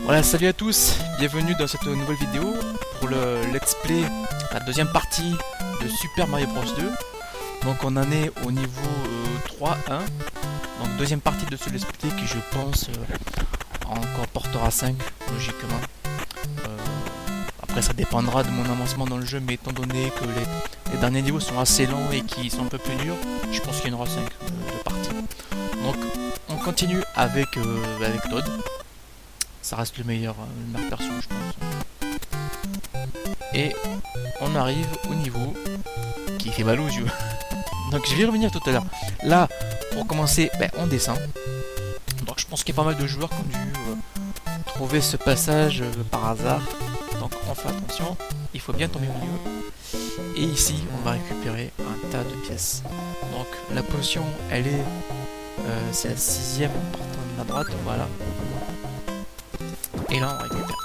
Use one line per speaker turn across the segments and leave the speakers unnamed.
Voilà, salut à tous, bienvenue dans cette nouvelle vidéo pour le let's play, la deuxième partie de Super Mario Bros 2. Donc on en est au niveau 3.1, donc deuxième partie de ce let's play qui je pense encore portera 5 logiquement. Après ça dépendra de mon avancement dans le jeu, mais étant donné que les derniers niveaux sont assez longs et qui sont un peu plus durs, je pense qu'il y en aura 5 de parties. Donc on continue avec Toad. Ça reste le meilleur perso, je pense. Et on arrive au niveau qui fait mal aux yeux. Donc je vais y revenir tout à l'heure. Là, pour commencer, on descend. Donc je pense qu'il y a pas mal de joueurs qui ont dû trouver ce passage par hasard. Donc on fait attention, il faut bien tomber au milieu. Et ici, on va récupérer un tas de pièces. Donc la potion, elle est... c'est la 6ème en partant de la droite, voilà. Et là on récupère.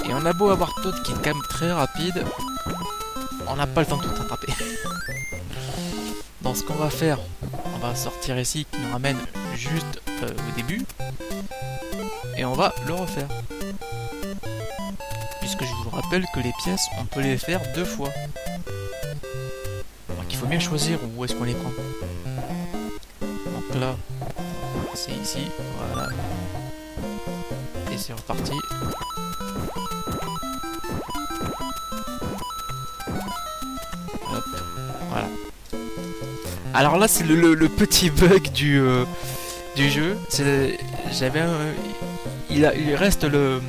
Et on a beau avoir Toad qui est quand même très rapide, on n'a pas le temps de tout attraper. Donc ce qu'on va faire, on va sortir ici qui nous ramène juste au début. Et on va le refaire. Puisque je vous rappelle que les pièces, on peut les faire 2 fois. Donc il faut bien choisir où est-ce qu'on les prend. Donc là, c'est ici, voilà. Et c'est reparti. Hop, voilà. Alors là c'est le petit bug du jeu. J'avais il reste le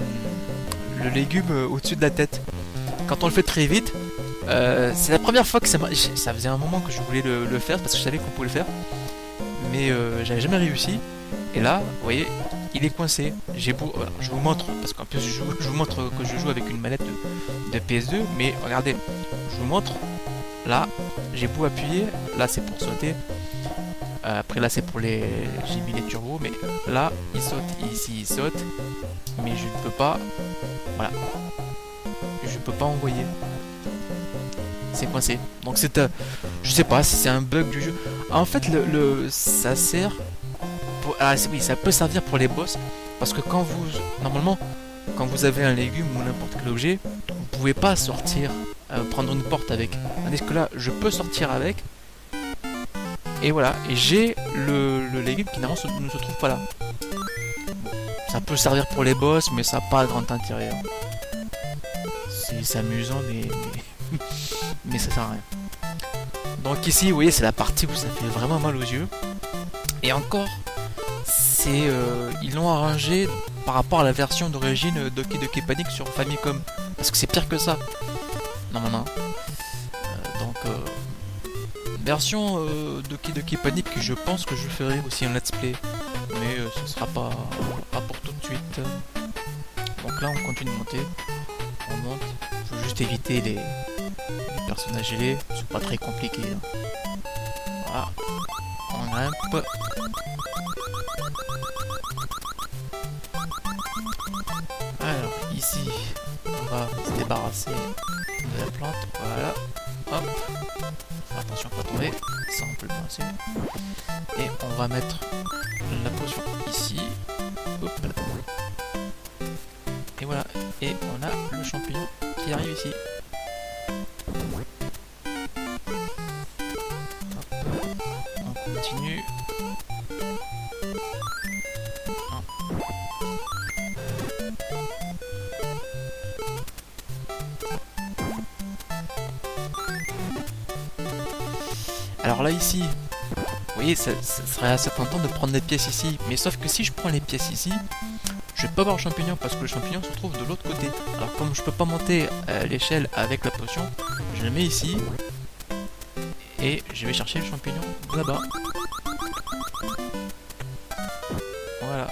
légume au-dessus de la tête. Quand on le fait très vite, c'est la première fois que ça faisait un moment que je voulais le faire parce que je savais qu'on pouvait le faire. Mais j'avais jamais réussi. Et là, vous voyez, il est coincé. Voilà, je vous montre, parce qu'en plus je vous montre que je joue avec une manette de PS2, mais regardez, je vous montre, là, j'ai beau appuyer, là c'est pour sauter, après là c'est pour les... j'ai mis les turbos, mais là, il saute, ici il saute, mais je ne peux pas, voilà, je peux pas envoyer. C'est coincé. Donc c'est je sais pas si c'est un bug du jeu. En fait, ça sert... oui, ça peut servir pour les boss, parce que normalement, quand vous avez un légume ou n'importe quel objet, vous pouvez pas sortir, prendre une porte avec. Tandis que là, je peux sortir avec, et voilà, et j'ai le légume qui normalement ne se trouve pas là. Ça peut servir pour les boss, mais ça n'a pas grand intérêt. C'est amusant, mais ça sert à rien. Donc ici, vous voyez, c'est la partie où ça fait vraiment mal aux yeux. Et encore, ils l'ont arrangé par rapport à la version d'origine Doki Doki Panic sur Famicom, parce que c'est pire que ça normalement. Donc version Doki Doki Panic, je pense que je ferai aussi un let's play, mais ce sera pas pour tout de suite. Donc là on continue de monter, on monte, faut juste éviter les personnages gelés, c'est pas très compliqué, hein. Voilà, on grimpe. Alors ici, on va se débarrasser de la plante, voilà, hop, faire attention à pas tomber, ça on peut le passer, et on va mettre la potion ici, hop là. Et voilà, et on a le champignon qui arrive ici. Hop, on continue. Alors là ici, vous voyez, ça serait assez tentant de prendre les pièces ici, mais sauf que si je prends les pièces ici, je vais pas avoir le champignon parce que le champignon se trouve de l'autre côté. Alors comme je peux pas monter l'échelle avec la potion, je le mets ici et je vais chercher le champignon là-bas. Voilà.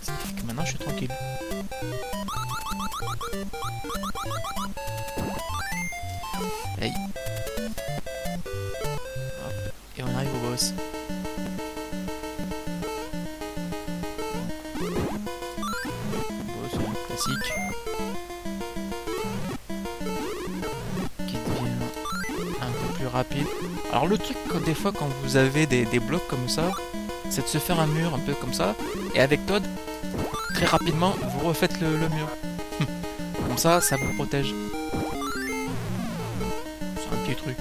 Ce qui fait que maintenant je suis tranquille. Hey. Et on arrive au boss. Boss classique. Qui devient un peu plus rapide. Alors le truc, des fois quand vous avez des blocs comme ça, c'est de se faire un mur un peu comme ça. Et avec Toad, très rapidement, vous refaites le mur. Comme ça vous protège. C'est un petit truc.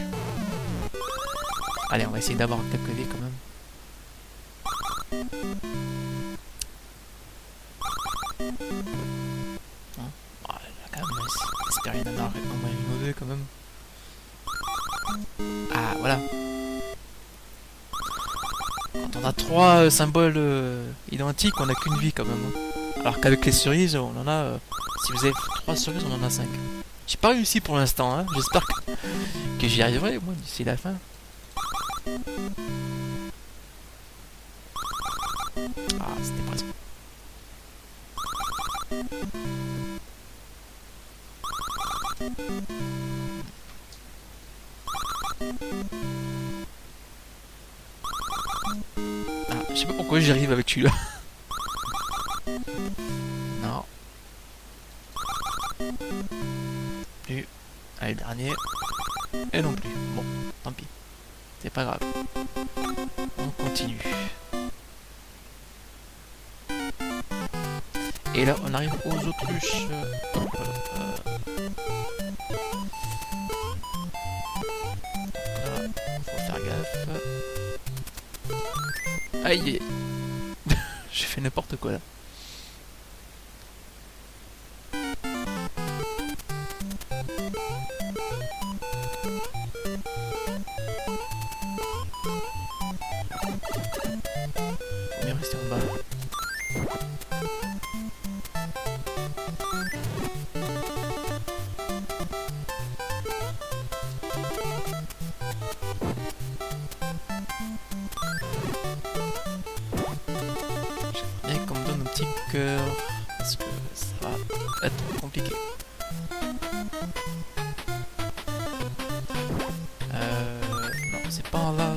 Allez, on va essayer d'avoir quelques vies quand même. J'espère qu'il y en a au moins une ou deux quand même. Ah, voilà. Quand on a 3 symboles identiques, on n'a qu'une vie quand même. Alors qu'avec les cerises, on en a... si vous avez 3 cerises, on en a 5. J'ai pas réussi pour l'instant, hein. J'espère que j'y arriverai, moi, d'ici la fin. Ah, c'était presque. Ah, je sais pas pourquoi j'y arrive avec celui-là. Non. Plus. Allez, dernier. Et non plus. Bon, tant pis. C'est pas grave. On continue. Et là, on arrive aux autruches. Là, faut faire gaffe. Aïe. J'ai fait n'importe quoi là. Faut bien rester en bas. J'aimerais bien qu'on me donne un petit cœur parce que ça va être compliqué. Non, c'est pas en là.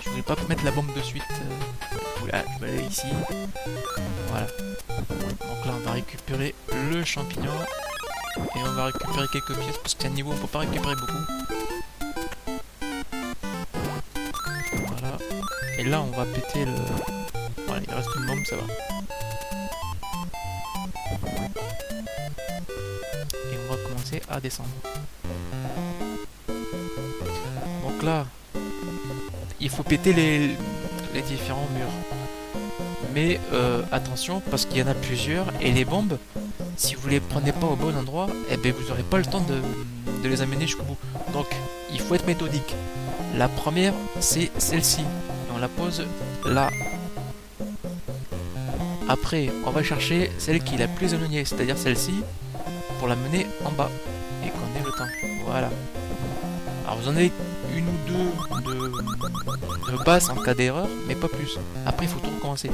Je voulais pas mettre la bombe de suite. Voilà, je vais aller ici. Voilà. Donc là, on va récupérer le champignon. Et on va récupérer quelques pièces parce que c'est un niveau où on peut pas récupérer beaucoup. Voilà. Et là, on va péter le... Voilà, il reste une bombe, ça va. Et on va commencer à descendre. Donc là, il faut péter les différents murs. Mais attention, parce qu'il y en a plusieurs, et les bombes, si vous les prenez pas au bon endroit, eh ben vous n'aurez pas le temps de les amener jusqu'au bout. Donc, il faut être méthodique. La première, c'est celle-ci. Et on la pose là. Après, on va chercher celle qui est la plus éloignée, c'est-à-dire celle-ci, pour la mener en bas. Et qu'on ait le temps. Voilà. Alors vous en avez une ou deux de base en cas d'erreur, mais pas plus. Après, il faut tout recommencer.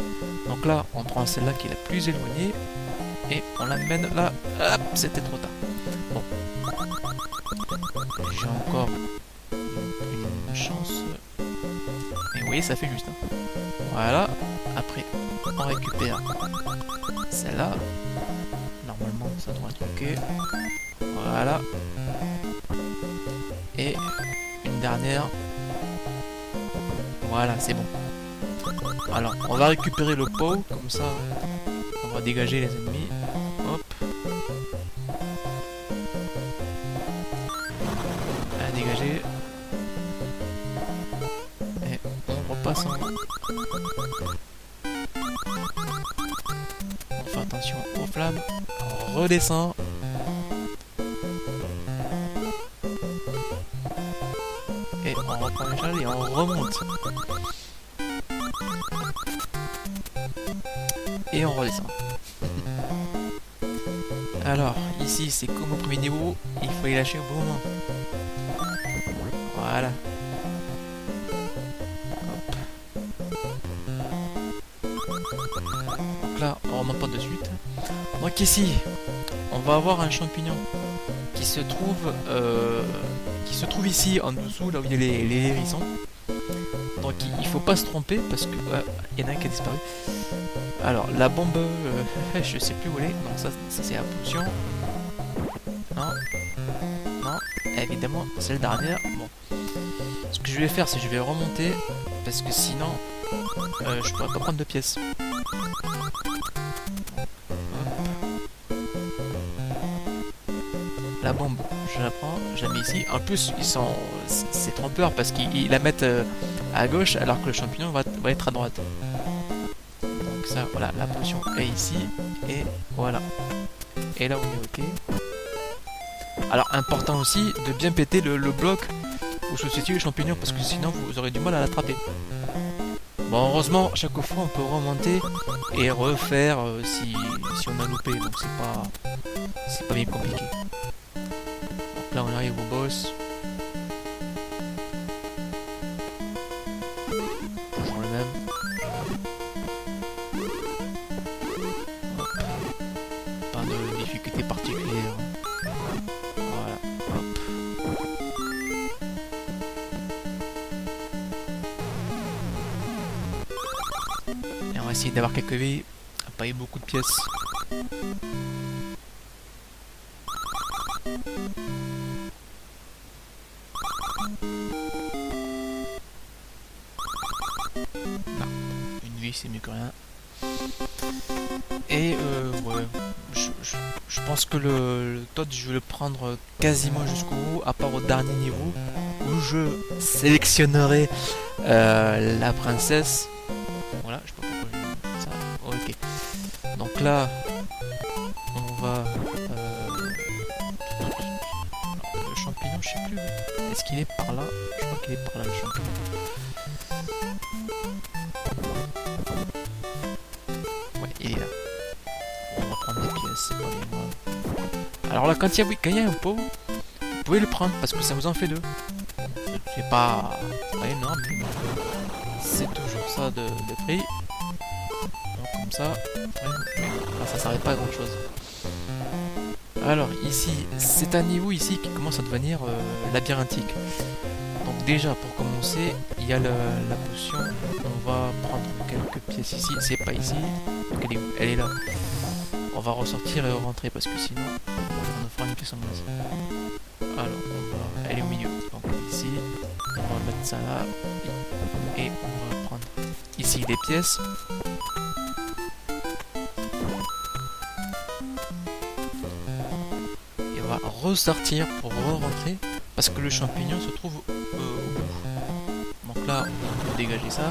Donc là, on prend celle-là qui est la plus éloignée, et on l'amène là. Hop, c'était trop tard. Bon. J'ai encore une chance. Et vous voyez, ça fait juste. Hein. Voilà. Après, on récupère celle-là. Normalement, ça doit être ok. Voilà. Et une dernière. Voilà, c'est bon. Alors, on va récupérer le pot, comme ça, on va dégager les ennemis. Hop. À dégager. Et on repasse en haut. On fait attention aux flammes. On redescend. Et on reprend l'échelle et on remonte. Et on redescend. Alors, ici c'est comme au premier niveau, il faut y lâcher au bon moment. Voilà. Hop. Donc là, on remonte pas de suite. Donc ici, on va avoir un champignon qui se trouve ici en dessous, là où il y a les hérissons. Donc il faut pas se tromper parce que il y en a un qui a disparu. Alors la bombe, je sais plus où elle est. Non, ça c'est la potion. Non, non, évidemment c'est le dernier. Bon, ce que je vais faire, c'est que je vais remonter parce que sinon je pourrais pas prendre de pièces. La bombe, je la prends, je la mets ici. En plus, c'est trompeur parce qu'ils la mettent à gauche alors que le champignon va être à droite. Donc ça, voilà, la potion est ici et voilà. Et là, on est ok. Alors, important aussi de bien péter le bloc où se situe le champignon parce que sinon vous aurez du mal à l'attraper. Bon, heureusement, chaque fois on peut remonter et refaire si on a loupé, donc c'est pas bien compliqué. Donc là on arrive au boss. Toujours le même. Hop. Pas de difficulté particulière. Voilà, hop. Et on va essayer d'avoir quelques vies, pas eu beaucoup de pièces. Non, une vie c'est mieux que rien. Et ouais, je pense que le Toad je vais le prendre quasiment jusqu'au bout, à part au dernier niveau où je sélectionnerai la princesse. Voilà, je sais pas pourquoi je dis ça. Ok. Donc là, on va... le champignon, je sais plus. Est-ce qu'il est par là? Je crois qu'il est par là, le champignon. Ouais, il est là. On va prendre des pièces, c'est pas bien grave. Alors là, quand il y a un pot, vous pouvez le prendre parce que ça vous en fait deux. C'est pas énorme, mais c'est toujours ça de prix. Donc comme ça, ouais, ça s'arrête pas à grand chose. Alors ici, c'est un niveau ici qui commence à devenir labyrinthique. Donc déjà pour commencer, il y a la potion. On va prendre quelques pièces ici. C'est pas ici. Donc elle est où? Elle est là. On va ressortir et rentrer parce que sinon on ne fera une pièce en moins. Alors elle est au milieu. Donc ici, on va mettre ça là et on va prendre ici des pièces. Et on va ressortir pour re-rentrer parce que le champignon se trouve au bout. Donc là, on peut dégager ça.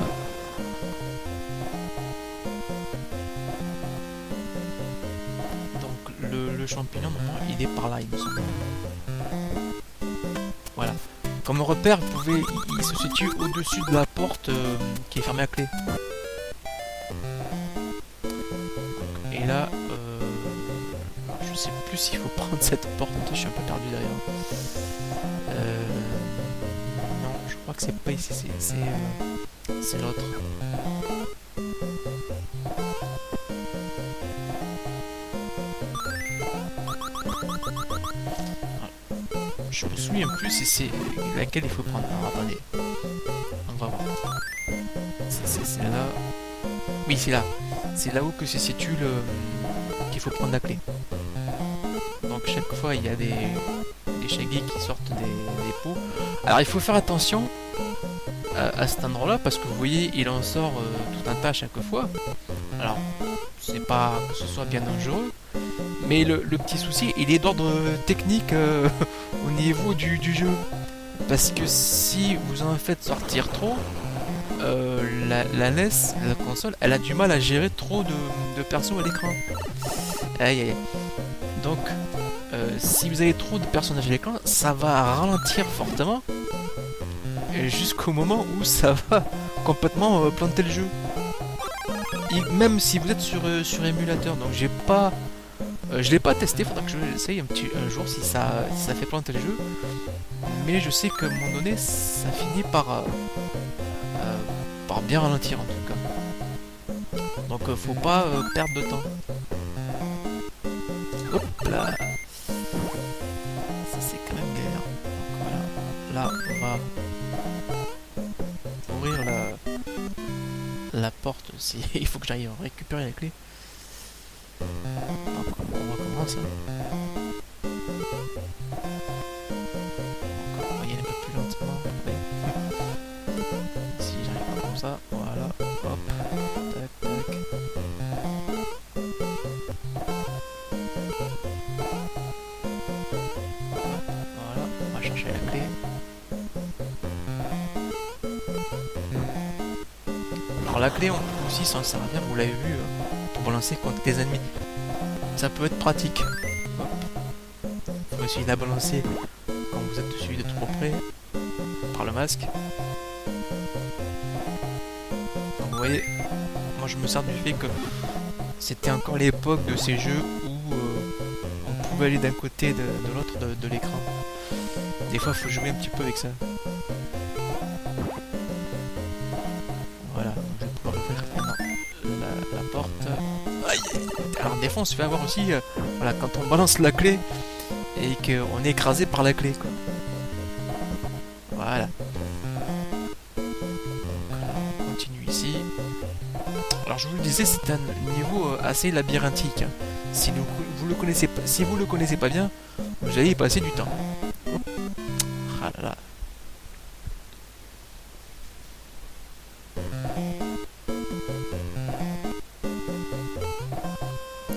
Donc le champignon, normalement, il est par là, il me semble. Voilà. Comme repère, il se situe au-dessus de la porte qui est fermée à clé. Et là, je sais plus s'il faut prendre cette porte, je suis un peu perdu derrière. Non, je crois que c'est pas ici, c'est l'autre. Je me souviens plus si c'est laquelle il faut prendre. Alors attendez, on va voir. C'est là. Oui, c'est là. C'est là où que se situe qu'il faut prendre la clé. Donc chaque fois il y a des shaggy qui sortent des pots. Alors il faut faire attention à cet endroit là parce que vous voyez il en sort tout un tas à chaque fois. Alors c'est pas que ce soit bien dangereux, mais le petit souci il est d'ordre technique au niveau du jeu. Parce que si vous en faites sortir trop, la NES, la console, elle a du mal à gérer trop de persos à l'écran. Aïe aïe. Donc, si vous avez trop de personnages à l'écran, ça va ralentir fortement. Jusqu'au moment où ça va complètement planter le jeu. Et même si vous êtes sur émulateur, donc je l'ai pas testé, faudra que je l'essaye un jour si ça fait planter le jeu. Mais je sais qu'à un moment donné, ça finit par bien ralentir en tout cas. Donc faut pas perdre de temps. Hop là. Ça c'est quand même galère. Donc, voilà. Là on va ouvrir la porte. Il faut que j'aille récupérer la clé. Donc on recommence. On va y aller un peu plus lentement. Si j'arrive pas comme ça, voilà. la clé, on peut aussi s'en servir, vous l'avez vu, pour balancer contre des ennemis. Ça peut être pratique. Il faut essayer de la balancer quand vous êtes dessus de trop près, par le masque. Donc vous voyez, moi je me sers du fait que c'était encore l'époque de ces jeux où on pouvait aller d'un côté de l'autre de l'écran. Des fois, il faut jouer un petit peu avec ça. Voilà, donc je vais pouvoir ouvrir la porte. Aïe. Alors des fois, on se fait avoir aussi, voilà, quand on balance la clé et qu'on est écrasé par la clé, quoi. Voilà. Donc, on continue ici. Alors je vous le disais, c'est un niveau assez labyrinthique. Si vous le connaissez pas, si vous le connaissez pas bien, vous allez y passer du temps. Ah là là.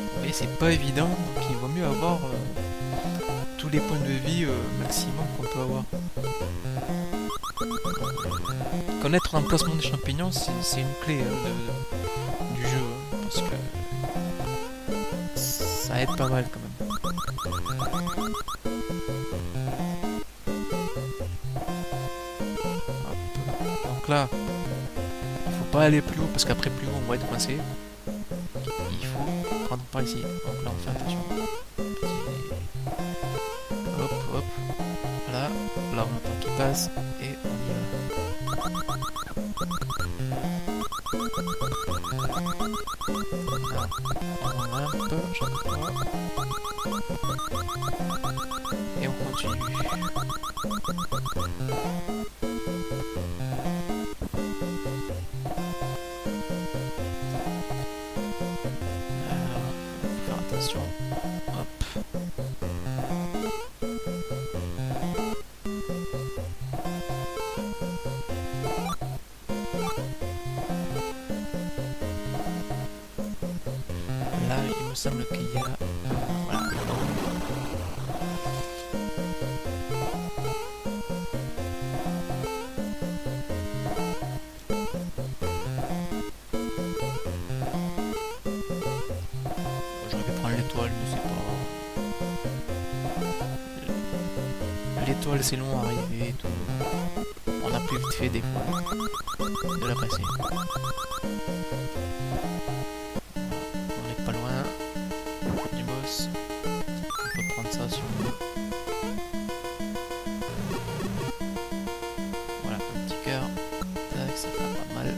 Vous voyez, c'est pas évident, donc il vaut mieux avoir tous les points de vie maximum qu'on peut avoir. Connaître l'emplacement des champignons, c'est une clé du jeu, parce que ça aide pas mal quand même. Hop. Donc là, il faut pas aller plus haut parce qu'après plus haut on va être coincé. Il faut prendre par ici. Donc là on fait attention. Hop, hop. Voilà. Là on attend qu'il passe et on y va. On grimpe, chaque fois. Et on continue. Alors, faut faire attention. Hop. Là, il me semble qu'il y a... Voilà. J'aurais pu prendre l'étoile, mais c'est pas... L'étoile, c'est long à arriver et tout. On a plus vite fait des fois de la passer. On n'est pas loin du boss. On peut prendre ça si on veut. Voilà, un petit cœur. Tac, ça fait pas mal.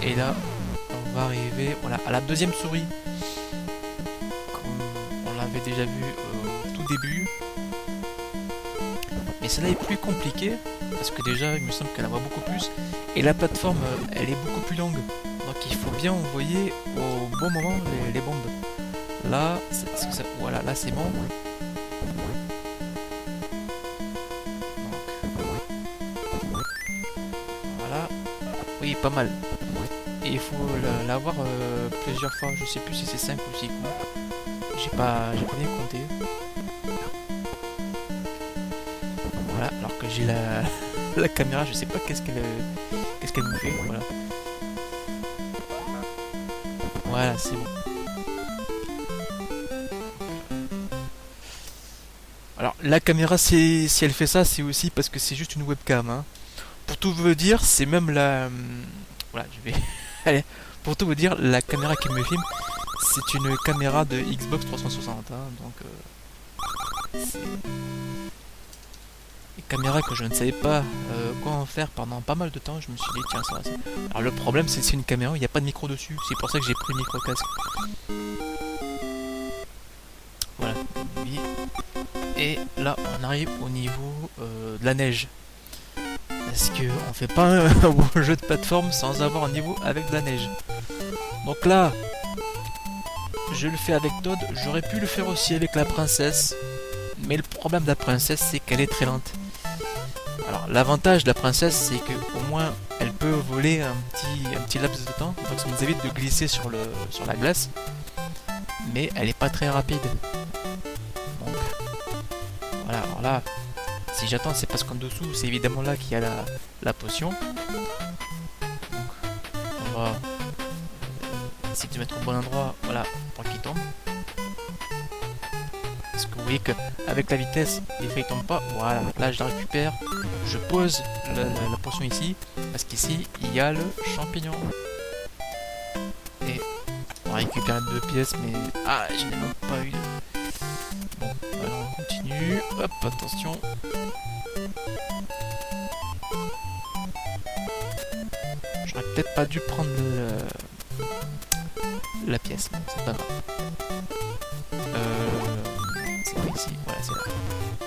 Et là, on va arriver, voilà, à la deuxième souris. Comme on l'avait déjà vu au tout début. Mais celle-là est plus compliquée, parce que déjà, il me semble qu'elle en voit beaucoup plus. Et la plateforme, elle est beaucoup plus longue. Donc il faut bien envoyer au bon moment les bombes. Là, voilà, là c'est bon. Donc, voilà. Oui, pas mal. Et il faut l'avoir plusieurs fois. Je sais plus si c'est 5 ou 6 coups. J'ai pas bien compté. Voilà, alors que j'ai la caméra, je sais pas qu'est-ce qu'elle me fait. Voilà. Voilà, c'est bon. Alors la caméra, si elle fait ça, c'est aussi parce que c'est juste une webcam. Hein. Pour tout vous dire, c'est même la... Voilà, je vais... Allez, pour tout vous dire, la caméra qui me filme, c'est une caméra de Xbox 360. Hein, donc... c'est... Une caméra que je ne savais pas quoi en faire pendant pas mal de temps. Je me suis dit, tiens, ça va. Alors le problème, c'est que c'est une caméra, il n'y a pas de micro dessus. C'est pour ça que j'ai pris le micro casque. Voilà. Oui. Et là, on arrive au niveau de la neige. Parce qu'on fait pas un bon jeu de plateforme sans avoir un niveau avec de la neige. Donc là, je le fais avec Toad. J'aurais pu le faire aussi avec la princesse. Mais le problème de la princesse, c'est qu'elle est très lente. Alors l'avantage de la princesse, c'est que au moins elle peut voler un petit laps de temps, donc ça nous évite de glisser sur la glace. Mais elle est pas très rapide. Donc voilà, alors là, Si j'attends, c'est parce qu'en dessous, c'est évidemment là qu'il y a la potion. Donc, on va essayer de se mettre au bon endroit, voilà, pour qu'il tombe. Parce que vous voyez qu'avec la vitesse, les feuilles tombent pas. Voilà, là je la récupère. Je pose la potion ici, parce qu'ici, il y a le champignon. Et on va récupérer 2 pièces, mais... Ah, je n'ai même pas eu... Bon, alors on continue. Hop, attention. J'aurais peut-être pas dû prendre la pièce, mais c'est pas grave. C'est pas ici, voilà, c'est là.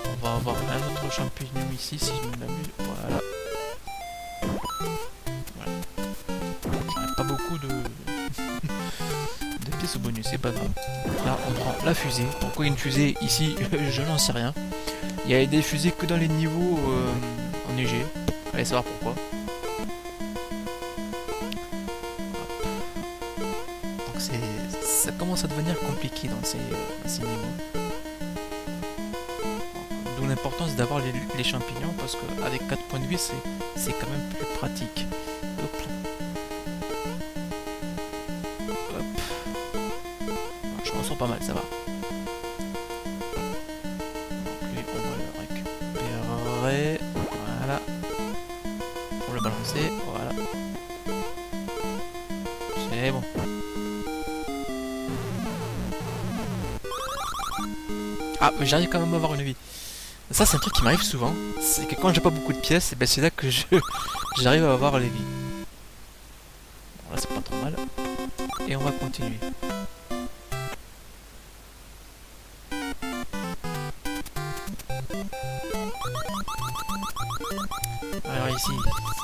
On va avoir un autre champignon ici, si je me m'amuse. Voilà. Voilà. J'aurais pas beaucoup de pièces au bonus, c'est pas grave. Là, on prend la fusée. Pourquoi une fusée ici? Je n'en sais rien. Il y a des fusées que dans les niveaux enneigés. Allez savoir pourquoi. Donc ça commence à devenir compliqué dans ces niveaux. D'où l'importance d'avoir les champignons, parce qu'avec 4 points de vie, c'est quand même plus pratique. Hop. Hop. Je m'en sors pas mal, ça va. Donc lui, on va le récupérer. Voilà. Pour le balancer, voilà. C'est bon. Ah, mais j'arrive quand même à avoir une vie. Ça, c'est un truc qui m'arrive souvent. C'est que quand j'ai pas beaucoup de pièces, ben c'est là que j'arrive à avoir les vies. Bon, là, c'est pas trop mal. Et on va continuer. Alors ici,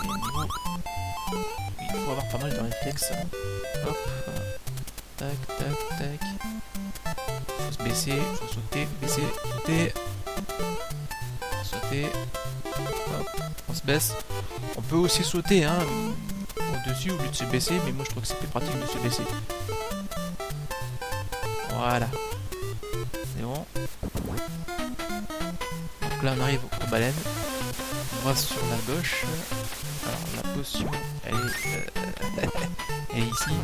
c'est niveau... Il faut avoir pas mal de réflexes. Hop. Tac, tac, tac. Faut se baisser, faut sauter, baisser, sauter. Sauter. Hop, on se baisse. On peut aussi sauter, hein, au-dessus au lieu de se baisser, mais moi je trouve que c'est plus pratique de se baisser. Voilà. C'est bon. Donc là on arrive aux baleines. On va sur la gauche. Alors la potion, elle est ici.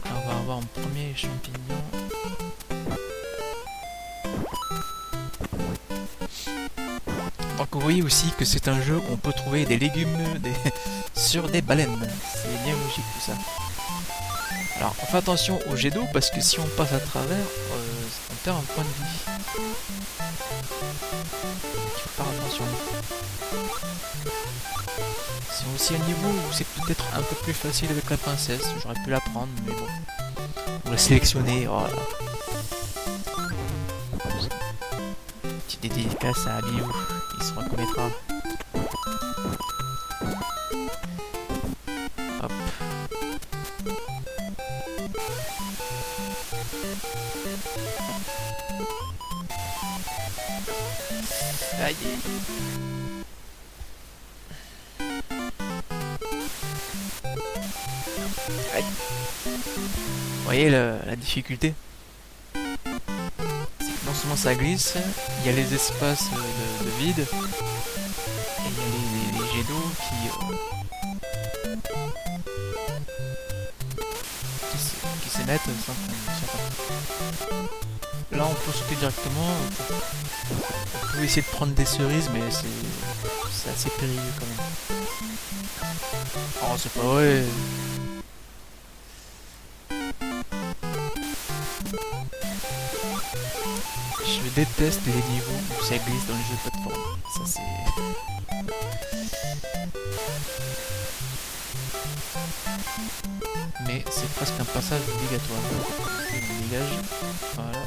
Là, on va avoir un premier champignon. Donc vous voyez aussi que c'est un jeu où on peut trouver des légumes sur des baleines. C'est bien logique tout ça. Alors on fait attention au jet d'eau parce que si on passe à travers, on perd un point de vie. Il faut faire attention. C'est aussi un niveau où c'est peut-être un peu plus facile avec la princesse. J'aurais pu la prendre, mais bon. On l'a sélectionner. Oh là. Petite dédicace à Abiou. Il se reconnaîtra. Hop. Aïe. Aïe. Vous voyez la difficulté? Non seulement ça glisse, il y a les espaces de vide, et il y a les jets d'eau qui s'émettent sans qu'on... Là on peut sauter directement, on peut essayer de prendre des cerises, mais c'est assez périlleux quand même. Oh c'est pas vrai. Je déteste les niveaux où ça glisse dans les jeux de plateforme. Ça c'est... Mais c'est presque un passage obligatoire. On dégage. Voilà.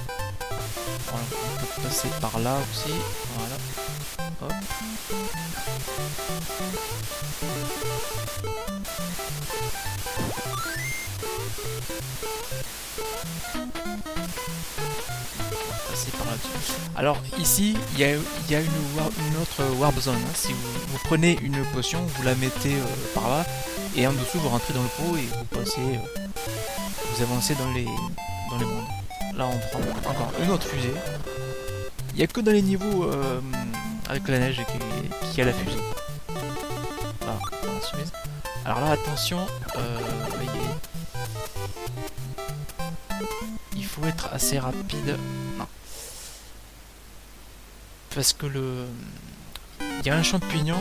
On peut passer par là aussi. Voilà. Hop. Par là-dessus. Alors ici il y a une autre warp zone, hein. Si vous prenez une potion, vous la mettez par là et en dessous vous rentrez dans le pot et vous passez, vous avancez dans les mondes. Là on prend encore une autre fusée. Il n'y a que dans les niveaux avec la neige qui a la fusée. Voilà, dans la chemise. Alors là, attention, il faut être assez rapide. Non. Parce que il y a un champignon,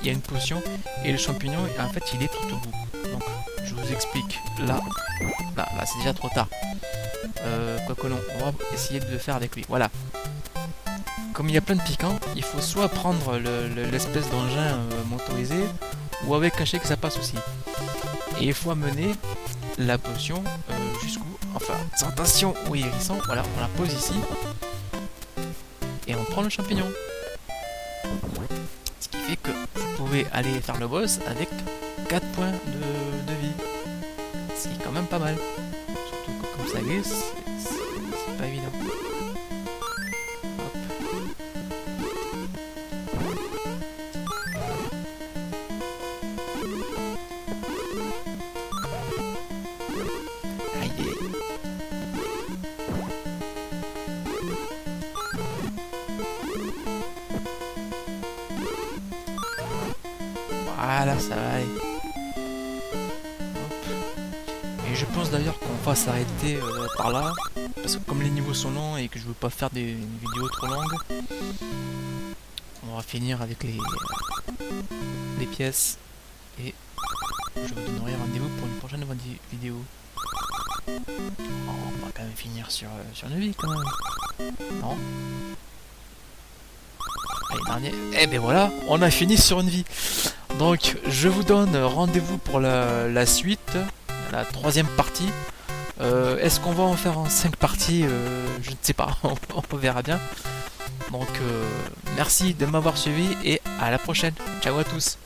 il y a une potion, et le champignon, en fait, il est tout au bout. Donc, je vous explique. Là, c'est déjà trop tard. Quoi que non, on va essayer de le faire avec lui. Voilà. Comme il y a plein de piquants, il faut soit prendre l'espèce d'engin motorisé, ou avec un chèque, que ça passe aussi. Et il faut amener la potion jusqu'où. Enfin, attention au hérisson. Voilà, on la pose ici. Et on prend le champignon. Ce qui fait que vous pouvez aller faire le boss avec 4 points de vie. Ce qui est quand même pas mal. Surtout que comme ça glisse, c'est pas évident. Hop. Aïe. Voilà, ça va aller. Hop. Et je pense d'ailleurs qu'on va s'arrêter par là. Parce que comme les niveaux sont longs et que je veux pas faire des vidéos trop longues, on va finir avec les pièces. Et je vous donnerai rendez-vous pour une prochaine vidéo. Oh, on va quand même finir sur une vie quand même. Non? Allez, dernier. Eh ben voilà, on a fini sur une vie. Donc je vous donne rendez-vous pour la suite, la 3e partie. Est-ce qu'on va en faire en 5 parties? Je ne sais pas, on verra bien. Donc merci de m'avoir suivi et à la prochaine. Ciao à tous.